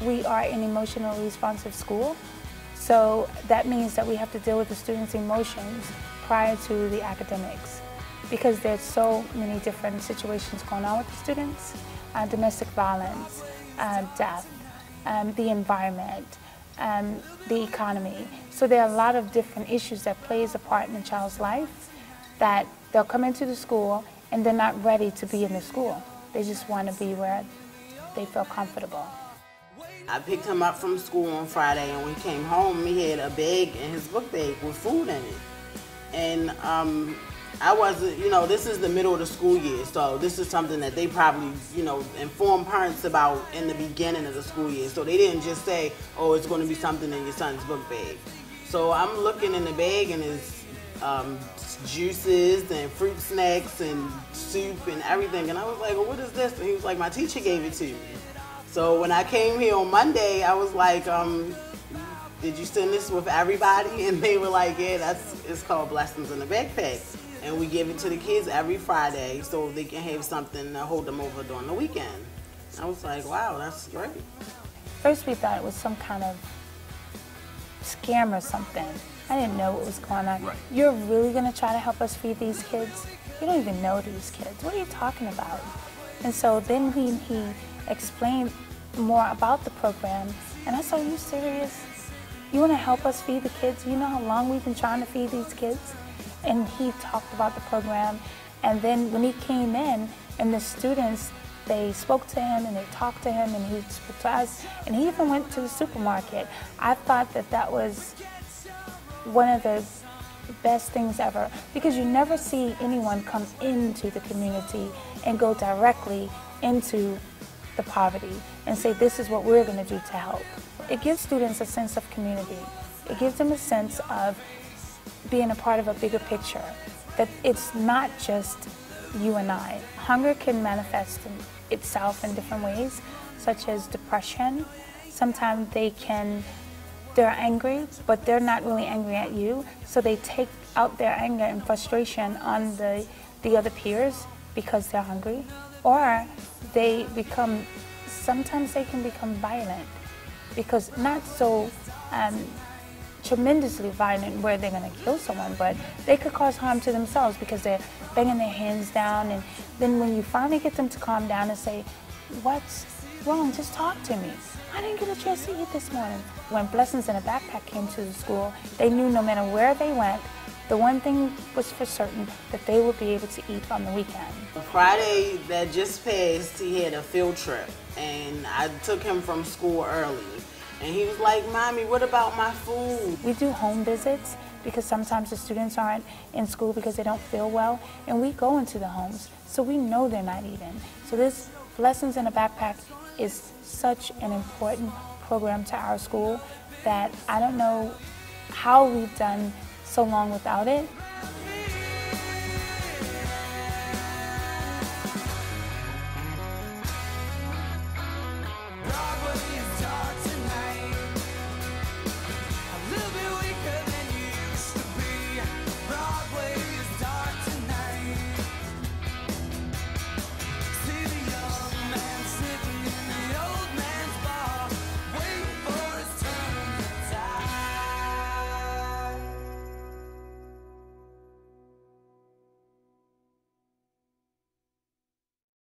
we are an emotionally responsive school, so that means that we have to deal with the students' emotions prior to the academics, because there's so many different situations going on with the students, domestic violence, death, the environment, the economy. So there are a lot of different issues that plays a part in a child's life, that they'll come into the school and they're not ready to be in the school. They just want to be where they feel comfortable. I picked him up from school on Friday, and when he came home, he had a bag in his book bag with food in it. And I wasn't, this is the middle of the school year, so this is something that they probably, inform parents about in the beginning of the school year. So they didn't just say, oh, it's going to be something in your son's book bag. So I'm looking in the bag, and it's juices and fruit snacks and soup and everything. And I was like, well, what is this? And he was like, my teacher gave it to me. So when I came here on Monday, I was like, did you send this with everybody? And they were like, yeah, it's called Blessings in the Backpack. And we give it to the kids every Friday so they can have something to hold them over during the weekend. I was like, wow, that's great. First we thought it was some kind of scam or something. I didn't know what was going on. Right. You're really going to try to help us feed these kids? You don't even know these kids. What are you talking about? And so then he explained more about the program, and I said, are you serious? You want to help us feed the kids? You know how long we've been trying to feed these kids? And he talked about the program, and then when he came in, and the students, they spoke to him and they talked to him, and he spoke to us, and he even went to the supermarket. I thought that was one of the best things ever, because you never see anyone come into the community and go directly into the poverty and say, this is what we're going to do to help. It gives students a sense of community. It gives them a sense of being a part of a bigger picture, that it's not just you and I. Hunger can manifest itself in different ways, such as depression. Sometimes they're angry, but they're not really angry at you, so they take out their anger and frustration on the other peers because they're hungry. Or sometimes they can become violent, because not so tremendously violent where they're going to kill someone, but they could cause harm to themselves because they're banging their hands down. And then when you finally get them to calm down and say, what's wrong, just talk to me. I didn't get a chance to eat this morning. When Blessings in a Backpack came to the school, they knew no matter where they went, the one thing was for certain, that they would be able to eat on the weekend. Friday that just passed, he had a field trip, and I took him from school early. And he was like, Mommy, what about my food? We do home visits because sometimes the students aren't in school because they don't feel well, and we go into the homes, so we know they're not eating. So this Blessings in a Backpack is such an important program to our school that I don't know how we've done so long without it.